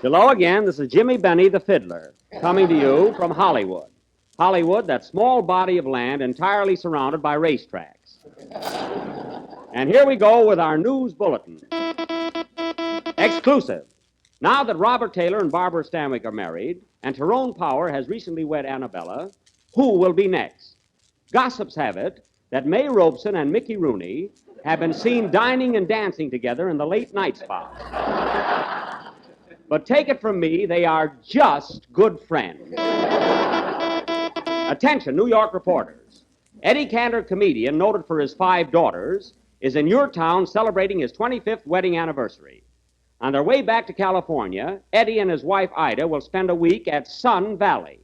Hello again. This is Jimmy Benny, the fiddler, coming to you from Hollywood. Hollywood, that small body of land entirely surrounded by racetracks. And here we go with our news bulletin. Exclusive. Now that Robert Taylor and Barbara Stanwyck are married, and Tyrone Power has recently wed Annabella, who will be next? Gossips have it that May Robeson and Mickey Rooney have been seen dining and dancing together in the late night spot. But take it from me, they are just good friends. Attention, New York reporters. Eddie Cantor, comedian, noted for his 5 daughters, is in your town celebrating his 25th wedding anniversary. On their way back to California, Eddie and his wife Ida will spend a week at Sun Valley.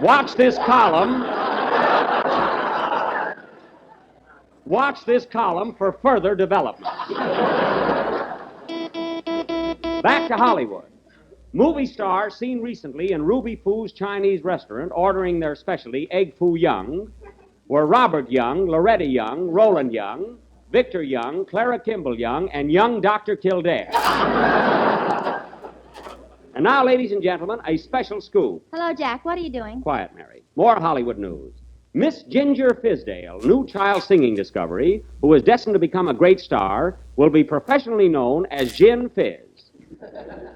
Watch this column. Watch this column for further development. Back to Hollywood. Movie stars seen recently in Ruby Foo's Chinese restaurant ordering their specialty, Egg Foo Young, were Robert Young, Loretta Young, Roland Young, Victor Young, Clara Kimball Young, and young Dr. Kildare. And now, ladies and gentlemen, a special scoop. Hello, Jack. What are you doing? Quiet, Mary. More Hollywood news. Miss Ginger Fizdale, new child singing discovery, who is destined to become a great star, will be professionally known as Gin Fizz.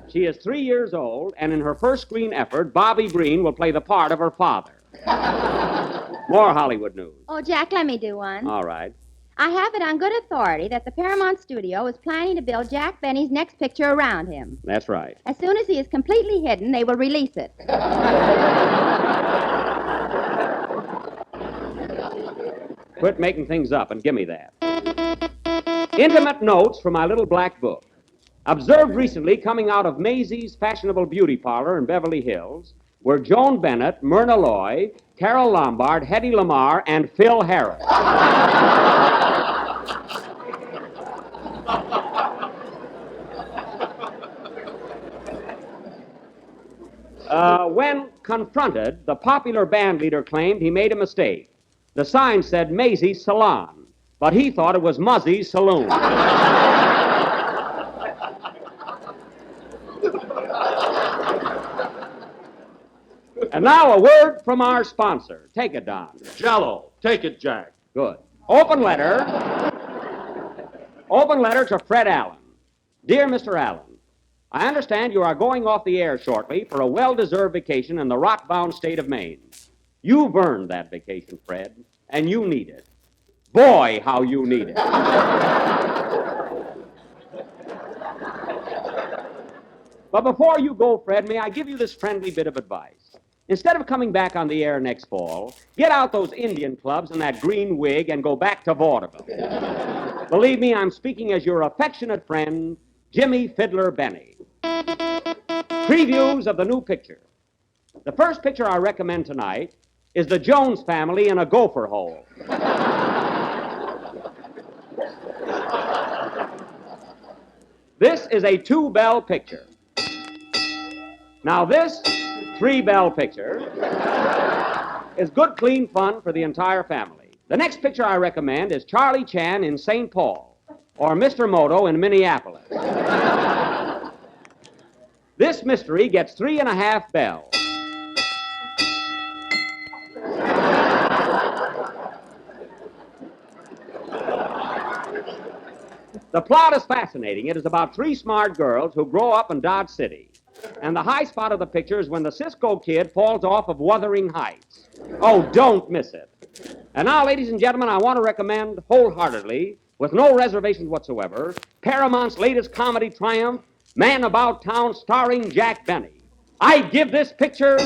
She is 3 years old, and in her first screen effort, Bobby Breen will play the part of her father. More Hollywood news. Oh, Jack, let me do one. All right. I have it on good authority that the Paramount studio is planning to build Jack Benny's next picture around him. That's right. As soon as he is completely hidden, they will release it. Quit making things up and give me that. Intimate notes from my little black book. Observed recently coming out of Maisie's fashionable beauty parlor in Beverly Hills were Joan Bennett, Myrna Loy, Carol Lombard, Hedy Lamarr, and Phil Harris. When confronted, the popular band leader claimed he made a mistake. The sign said Maisie's Salon, but he thought it was Muzzie's Saloon. And now a word from our sponsor. Take it, Don. Jell-O. Take it, Jack. Good. Open letter to Fred Allen. Dear Mr. Allen, I understand you are going off the air shortly for a well-deserved vacation in the rock-bound state of Maine. You've earned that vacation, Fred, and you need it. Boy, how you need it. But before you go, Fred, may I give you this friendly bit of advice? Instead of coming back on the air next fall, get out those Indian clubs and that green wig and go back to vaudeville. Believe me, I'm speaking as your affectionate friend, Jimmy Fiddler Benny. Previews of the new picture. The first picture I recommend tonight is the Jones family in a gopher hole. This is a 2-bell picture. Now this 3-bell picture is good, clean fun for the entire family. The next picture I recommend is Charlie Chan in St. Paul, or Mr. Moto in Minneapolis. This mystery gets 3.5 bells. The plot is fascinating. It is about 3 smart girls who grow up in Dodge City. And the high spot of the picture is when the Cisco Kid falls off of Wuthering Heights. Oh, don't miss it. And now, ladies and gentlemen, I want to recommend wholeheartedly, with no reservations whatsoever, Paramount's latest comedy triumph, Man About Town, starring Jack Benny. I give this picture...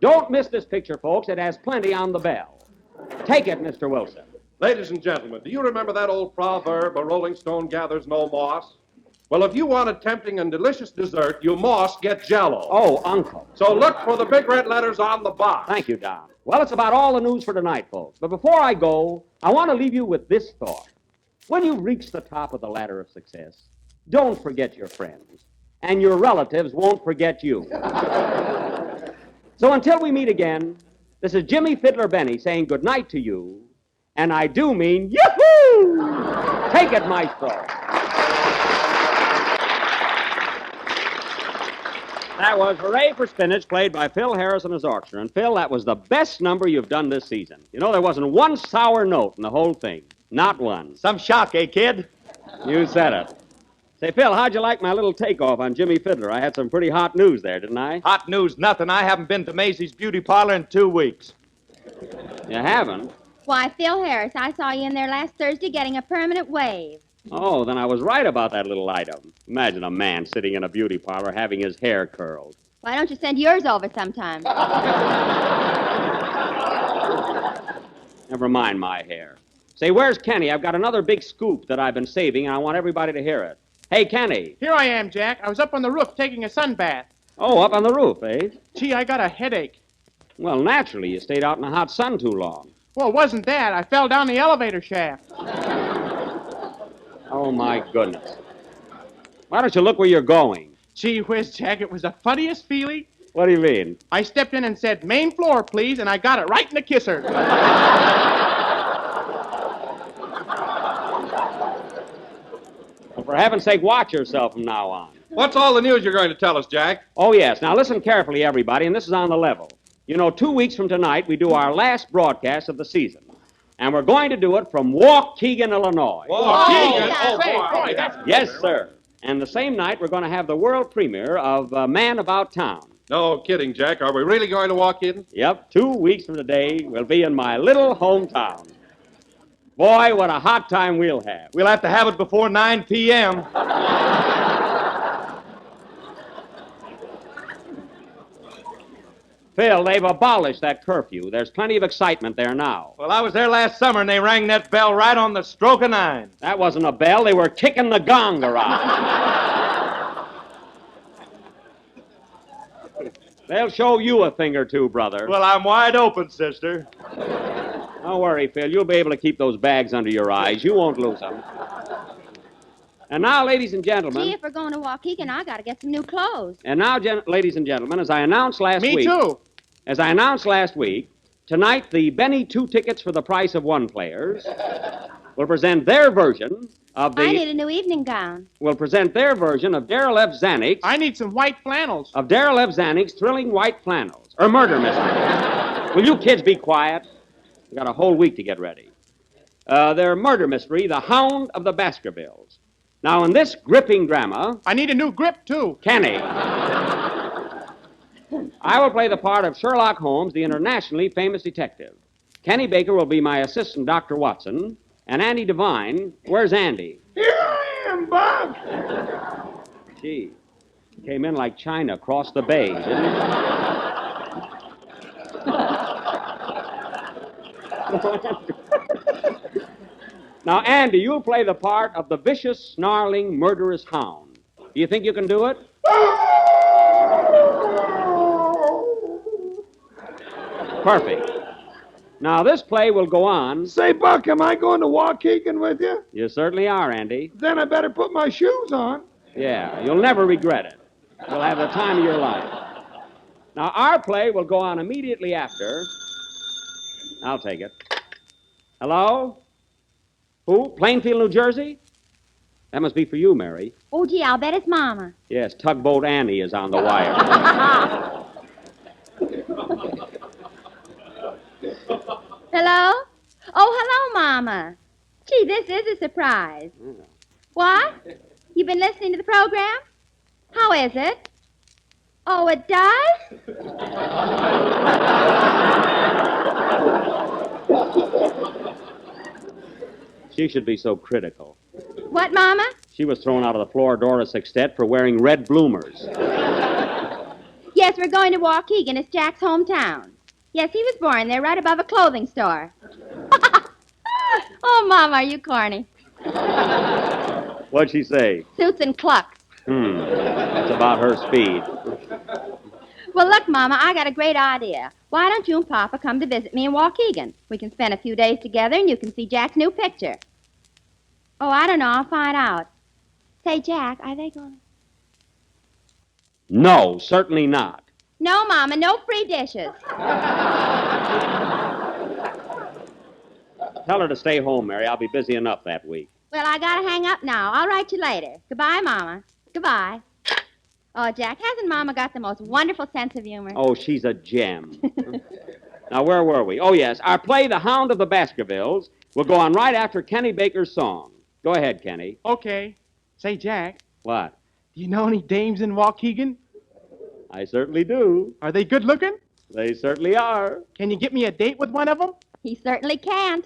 Don't miss this picture, folks. It has plenty on the bell. Take it, Mr. Wilson. Ladies and gentlemen, do you remember that old proverb, a rolling stone gathers no moss? Well, if you want a tempting and delicious dessert, you must get Jell-O. Oh, Uncle. So look for the big red letters on the box. Thank you, Don. Well, it's about all the news for tonight, folks. But before I go, I want to leave you with this thought. When you reach the top of the ladder of success, don't forget your friends. And your relatives won't forget you. So until we meet again, this is Jimmy Fiddler Benny saying good night to you, and I do mean yoo-hoo! Take it, maestro. That was Hooray for Spinach, played by Phil Harris and his orchestra. And, Phil, that was the best number you've done this season. You know, there wasn't one sour note in the whole thing. Not one. Some shock, eh, kid? You said it. Say, Phil, how'd you like my little takeoff on Jimmy Fiddler? I had some pretty hot news there, didn't I? Hot news, nothing. I haven't been to Maisie's beauty parlor in 2 weeks. You haven't? Why, Phil Harris, I saw you in there last Thursday getting a permanent wave. Oh, then I was right about that little item. Imagine a man sitting in a beauty parlor having his hair curled. Why don't you send yours over sometime? Never mind my hair. Say, where's Kenny? I've got another big scoop that I've been saving, and I want everybody to hear it. Hey, Kenny. Here I am, Jack. I was up on the roof taking a sun bath. Oh, up on the roof, eh? Gee, I got a headache. Well, naturally, you stayed out in the hot sun too long. Well, it wasn't that. I fell down the elevator shaft. Oh, my goodness. Why don't you look where you're going? Gee whiz, Jack, it was the funniest feeling. What do you mean? I stepped in and said, main floor, please, and I got it right in the kisser. Well, for heaven's sake, watch yourself from now on. What's all the news you're going to tell us, Jack? Oh, yes. Now, listen carefully, everybody, and this is on the level. You know, 2 weeks from tonight, we do our last broadcast of the season. And we're going to do it from Waukegan, Illinois. Waukegan? Oh, Boy, that's... Yes, sir. And the same night, we're going to have the world premiere of Man About Town. No kidding, Jack. Are we really going to walk in? Yep, 2 weeks from today, we'll be in my little hometown. Boy, what a hot time we'll have. We'll have to have it before 9 p.m. Phil, they've abolished that curfew. There's plenty of excitement there now. Well, I was there last summer, and they rang that bell right on the stroke of 9. That wasn't a bell. They were kicking the gong around. They'll show you a thing or two, brother. Well, I'm wide open, sister. Don't worry, Phil. You'll be able to keep those bags under your eyes. You won't lose them. And now, ladies and gentlemen... Gee, if we're going to Waukegan, I got to get some new clothes. And now, ladies and gentlemen, as I announced last Me week... too. As I announced last week, tonight the Benny 2 tickets for the price of 1 players will present their version of the... I need a new evening gown. Will present their version of Darrell F. Zanuck's... I need some white flannels. Of Darrell F. Zanuck's Thrilling White Flannels. Or Murder Mystery. Will you kids be quiet? We've got a whole week to get ready. Their murder mystery, The Hound of the Baskervilles. Now, in this gripping drama... I need a new grip, too. Kenny. I will play the part of Sherlock Holmes, the internationally famous detective. Kenny Baker will be my assistant, Dr. Watson. And Andy Devine, where's Andy? Here I am, Bob. Gee, came in like China across the bay, didn't he? Now, Andy, you'll play the part of the vicious, snarling, murderous hound. Do you think you can do it? Perfect. Now, this play will go on. Say, Buck, am I going to Waukegan with you? You certainly are, Andy. Then I better put my shoes on. Yeah, you'll never regret it. You'll have the time of your life. Now, our play will go on immediately after. I'll take it. Hello? Who? Plainfield, New Jersey? That must be for you, Mary. Oh, gee, I'll bet it's Mama. Yes, Tugboat Annie is on the wire. Hello? Oh, hello, Mama. Gee, this is a surprise. What? You've been listening to the program? How is it? Oh, it does? She should be so critical. What, Mama? She was thrown out of the Floridora Sextet for wearing red bloomers. Yes, we're going to Waukegan. It's Jack's hometown. Yes, he was born there right above a clothing store. Oh, Mama, are you corny? What'd she say? Suits and clucks. That's about her speed. Well, look, Mama, I got a great idea. Why don't you and Papa come to visit me in Waukegan? We can spend a few days together and you can see Jack's new picture. Oh, I don't know. I'll find out. Say, Jack, are they going to... No, certainly not. No, Mama, no free dishes. Tell her to stay home, Mary. I'll be busy enough that week. Well, I gotta hang up now. I'll write you later. Goodbye, Mama. Goodbye. Oh, Jack, hasn't Mama got the most wonderful sense of humor? Oh, she's a gem. Now, where were we? Oh, yes. Our play, The Hound of the Baskervilles, will go on right after Kenny Baker's song. Go ahead, Kenny. Okay. Say, Jack, What? do you know any dames in Waukegan? I certainly do. Are they good looking? They certainly are. Can you get me a date with one of them? He certainly can't.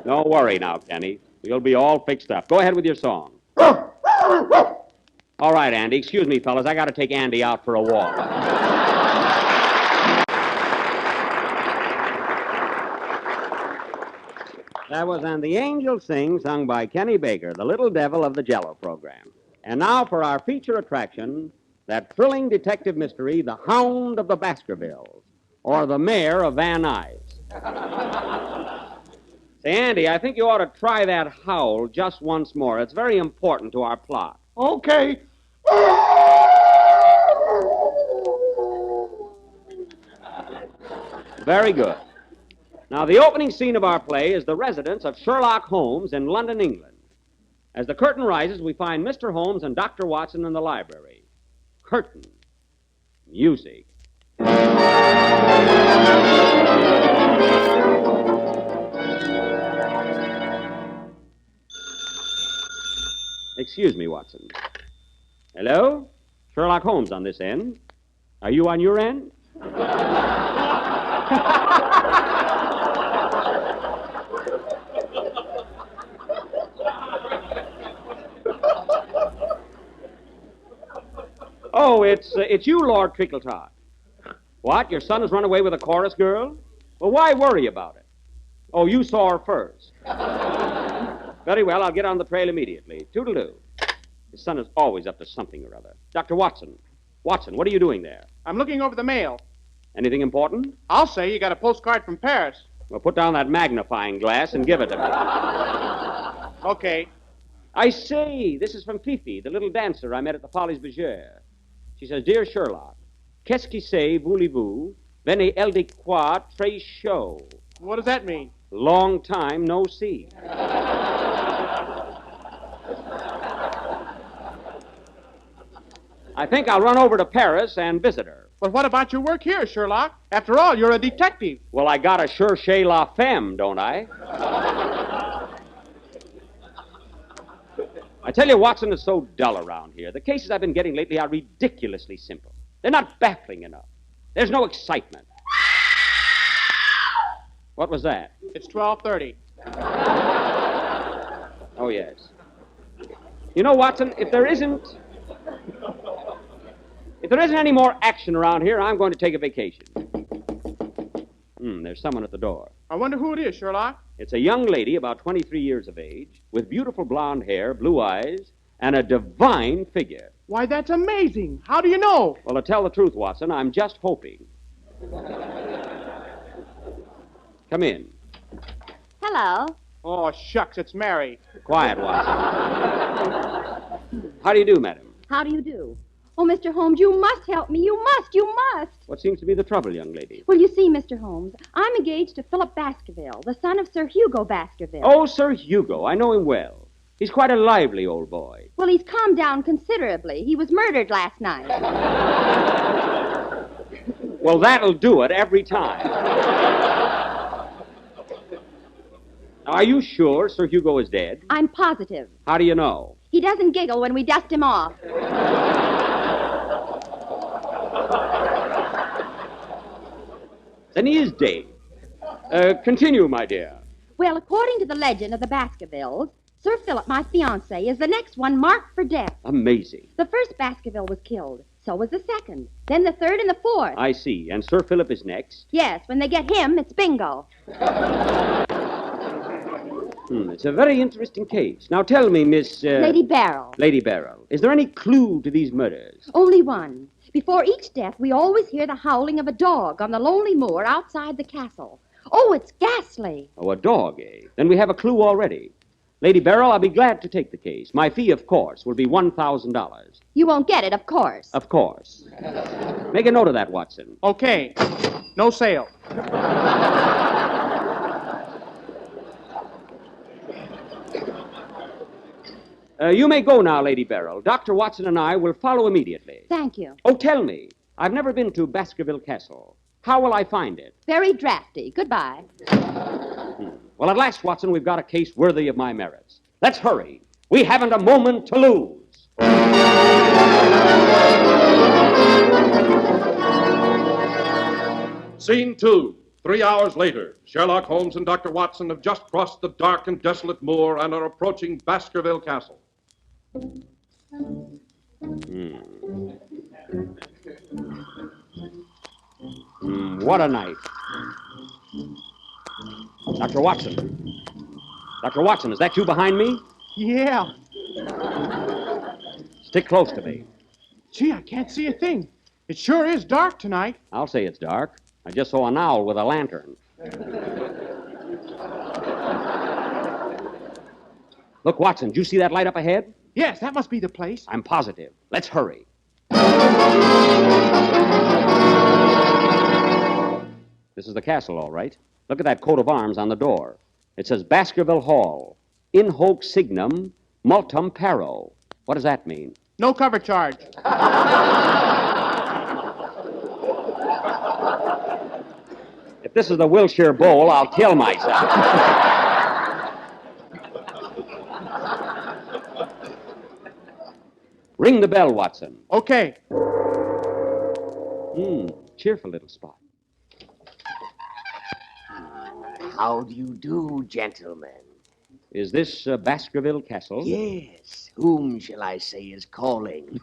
Don't worry now, Kenny. You'll be all fixed up. Go ahead with your song. All right, Andy. Excuse me, fellas. I got to take Andy out for a walk. That was And the Angels Sing, sung by Kenny Baker, the little devil of the Jello program. And now for our feature attraction, that thrilling detective mystery, The Hound of the Baskervilles, or the Mayor of Van Nuys. Say, Andy, I think you ought to try that howl just once more. It's very important to our plot. Okay. Very good. Now, the opening scene of our play is the residence of Sherlock Holmes in London, England. As the curtain rises, we find Mr. Holmes and Dr. Watson in the library. Curtain. Music. Excuse me, Watson. Hello? Sherlock Holmes on this end. Are you on your end? Oh, it's you, Lord Trickletop. What? Your son has run away with a chorus girl? Well, why worry about it? Oh, you saw her first. Very well, I'll get on the trail immediately. Toodle-doo. His son is always up to something or other. Dr. Watson. Watson, what are you doing there? I'm looking over the mail. Anything important? I'll say you got a postcard from Paris. Well, put down that magnifying glass and give it to me. Okay. I say, this is from Fifi, the little dancer I met at the Folies Bergère. She says, Dear Sherlock, qu'est-ce qui c'est, voulez-vous? Venez el de quoi très chaud. What does that mean? Long time no see. I think I'll run over to Paris and visit her. But what about your work here, Sherlock? After all, you're a detective. Well, I gotta chercher la femme, don't I? I tell you, Watson, it's so dull around here. The cases I've been getting lately are ridiculously simple. They're not baffling enough. There's no excitement. What was that? It's 12:30. Oh, yes. You know, Watson, if there isn't any more action around here, I'm going to take a vacation. There's someone at the door. I wonder who it is, Sherlock. It's a young lady about 23 years of age, with beautiful blonde hair, blue eyes, and a divine figure. Why, that's amazing. How do you know? Well, to tell the truth, Watson, I'm just hoping. Come in. Hello. Oh, shucks, it's Mary. Quiet, Watson. How do you do, madam? How do you do? Oh, Mr. Holmes, you must help me. You must. What seems to be the trouble, young lady? Well, you see, Mr. Holmes, I'm engaged to Philip Baskerville, the son of Sir Hugo Baskerville. Oh, Sir Hugo. I know him well. He's quite a lively old boy. Well, he's calmed down considerably. He was murdered last night. Well, that'll do it every time. Now, are you sure Sir Hugo is dead? I'm positive. How do you know? He doesn't giggle when we dust him off. Then he is dead. Continue, my dear. Well, according to the legend of the Baskervilles, Sir Philip, my fiancé, is the next one marked for death. Amazing. The first Baskerville was killed. So was the second. Then the third and the fourth. I see. And Sir Philip is next? Yes, when they get him, it's bingo. It's a very interesting case. Now tell me, Miss... Lady Barrel. Lady Barrel, is there any clue to these murders? Only one. Before each death, we always hear the howling of a dog on the lonely moor outside the castle. Oh, it's ghastly. Oh, a dog, eh? Then we have a clue already. Lady Beryl, I'll be glad to take the case. My fee, of course, will be $1,000. You won't get it, of course. Of course. Make a note of that, Watson. Okay. No sale. You may go now, Lady Beryl. Dr. Watson and I will follow immediately. Thank you. Oh, tell me. I've never been to Baskerville Castle. How will I find it? Very drafty. Goodbye. Well, at last, Watson, we've got a case worthy of my merits. Let's hurry. We haven't a moment to lose. Scene 2. 3 hours later, Sherlock Holmes and Dr. Watson have just crossed the dark and desolate moor and are approaching Baskerville Castle. What a night. Dr. Watson. Dr. Watson, is that you behind me? Yeah. Stick close to me. Gee, I can't see a thing. It sure is dark tonight. I'll say it's dark. I just saw an owl with a lantern. Look, Watson, did you see that light up ahead? Yes, that must be the place. I'm positive. Let's hurry. This is the castle, all right. Look at that coat of arms on the door. It says Baskerville Hall. In hoc signum multum paro. What does that mean? No cover charge. If this is the Wilshire Bowl, I'll kill myself. Ring the bell, Watson. Okay. Cheerful little spot. How do you do, gentlemen? Is this Baskerville Castle? Yes. Whom shall I say is calling?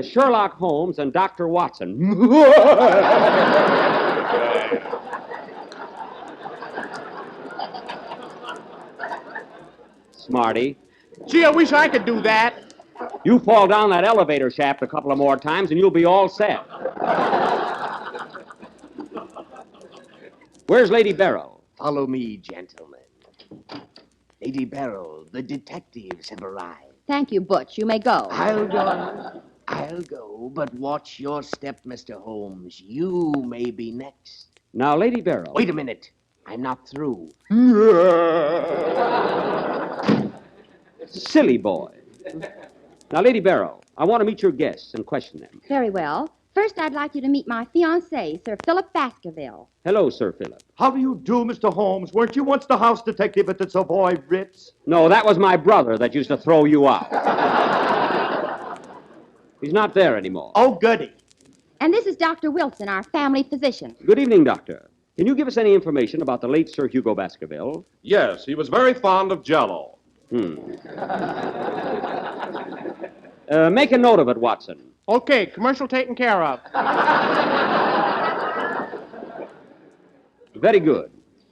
Sherlock Holmes and Dr. Watson. Smarty. Gee, I wish I could do that. You fall down that elevator shaft a couple of more times and you'll be all set. Where's Lady Beryl? Follow me, gentlemen. Lady Beryl, the detectives have arrived. Thank you, Butch. You may go. I'll go, but watch your step, Mr. Holmes. You may be next. Now, Lady Beryl. Wait a minute. I'm not through. Silly boy. Now, Lady Beryl, I want to meet your guests and question them. Very well. First, I'd like you to meet my fiancé, Sir Philip Baskerville. Hello, Sir Philip. How do you do, Mr. Holmes? Weren't you once the house detective at the Savoy Ritz? No, that was my brother that used to throw you out. He's not there anymore. Oh, goody. And this is Dr. Wilson, our family physician. Good evening, Doctor. Can you give us any information about the late Sir Hugo Baskerville? Yes, he was very fond of Jell-O. Make a note of it, Watson. Okay, commercial taken care of. Very good.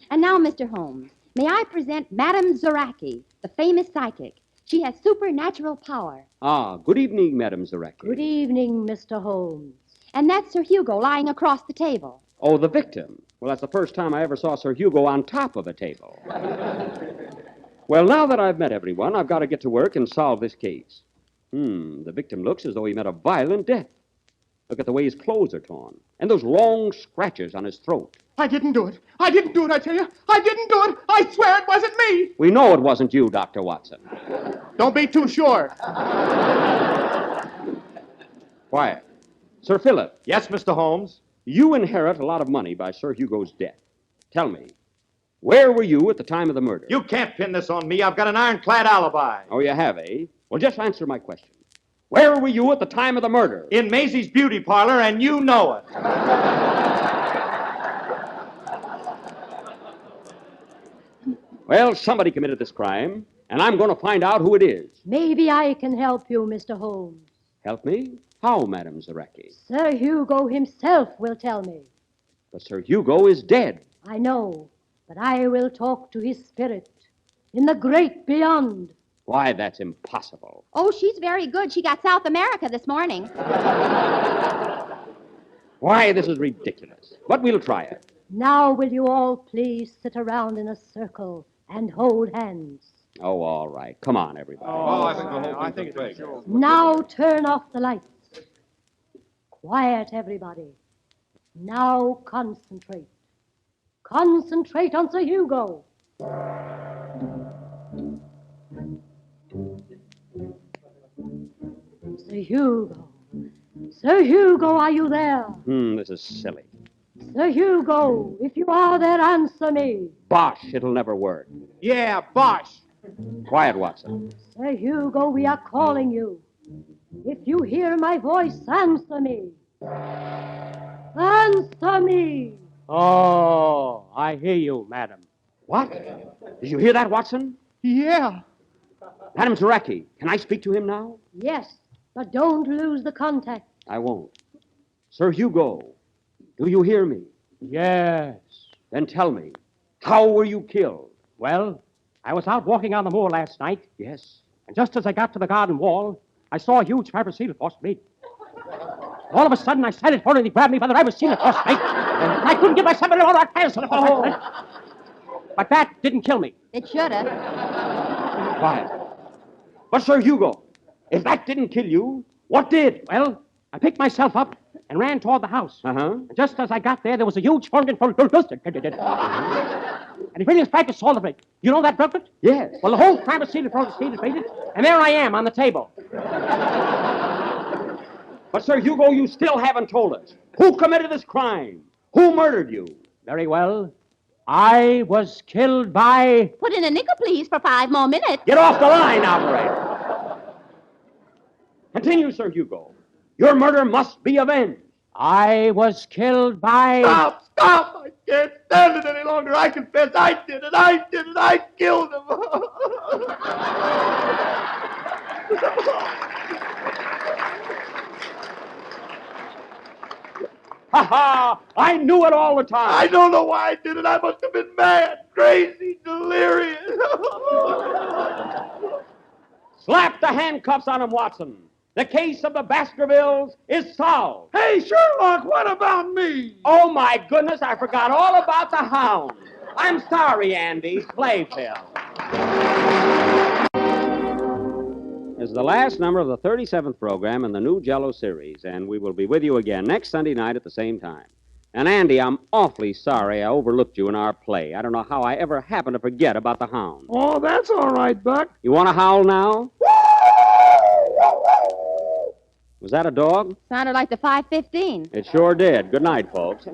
And now, Mr. Holmes, may I present Madame Zaraki, the famous psychic. She has supernatural power. Ah, good evening, Madame Zaraki. Good evening, Mr. Holmes. And that's Sir Hugo lying across the table. Oh, the victim. Well, that's the first time I ever saw Sir Hugo on top of a table. Well, now that I've met everyone, I've got to get to work and solve this case. The victim looks as though he met a violent death. Look at the way his clothes are torn. And those long scratches on his throat. I didn't do it. I didn't do it, I tell you. I didn't do it. I swear it wasn't me. We know it wasn't you, Dr. Watson. Don't be too sure. Quiet. Sir Philip, Yes, Mr. Holmes. you inherit a lot of money by Sir Hugo's death. Tell me, where were you at the time of the murder? You can't pin this on me. I've got an ironclad alibi. Oh, you have, eh? Well, just answer my question. Where were you at the time of the murder? In Maisie's beauty parlor, and you know it. Well, somebody committed this crime, and I'm going to find out who it is. Maybe I can help you, Mr. Holmes. Help me? How, Madame Zaraki? Sir Hugo himself will tell me. But Sir Hugo is dead. I know, but I will talk to his spirit in the great beyond. Why, that's impossible. Oh, she's very good. She got South America this morning. Why, this is ridiculous. But we'll try it. Now will you all please sit around in a circle and hold hands? Oh, all right. Come on, everybody. Oh, I think the whole thing's a fake. Now turn off the lights. Quiet, everybody. Now concentrate. Concentrate on Sir Hugo. Sir Hugo. Sir Hugo, are you there? This is silly. Sir Hugo, if you are there, answer me. Bosh, it'll never work. Yeah, Bosh. Quiet, Watson. Sir Hugo, we are calling you. If you hear my voice, answer me. Answer me. Oh, I hear you, madam. What? Did you hear that, Watson? Yeah. Madam Zareki, can I speak to him now? Yes, but don't lose the contact. I won't. Sir Hugo, do you hear me? Yes. Then tell me, how were you killed? Well, I was out walking on the moor last night, Yes. and just as I got to the garden wall, I saw a huge fiber seal across me. All of a sudden, I sighted for it, and he grabbed me by the fiber seal across me. And I couldn't give myself any more hands. But that didn't kill me. It should have. Quiet. But, Sir Hugo, if that didn't kill you, what did? Well, I picked myself up and ran toward the house. Uh-huh. And just as I got there was a huge horn and he really tried to solve it. You know that, Brooklyn? Yes. Well, the whole crime of seal defeated, and there I am on the table. But, Sir Hugo, you still haven't told us. Who committed this crime? Who murdered you? Very well. I was killed by... Put in a nickel, please, for 5 more minutes. Get off the line, operator. Continue, Sir Hugo. Your murder must be avenged. I was killed by... Stop! Stop! I can't stand it any longer. I confess I did it. I did it. I killed him. Ha ha! I knew it all the time. I don't know why I did it. I must have been mad, crazy, delirious. Slap the handcuffs on him, Watson. The case of the Baskervilles is solved. Hey, Sherlock, what about me? Oh, my goodness, I forgot all about the Hound. I'm sorry, Andy. Play, Phil. This is the last number of the 37th program in the new Jello series, and we will be with you again next Sunday night at the same time. And, Andy, I'm awfully sorry I overlooked you in our play. I don't know how I ever happened to forget about the Hound. Oh, that's all right, Buck. You want to howl now? Was that a dog? Sounded like the 5:15. It sure did. Good night, folks.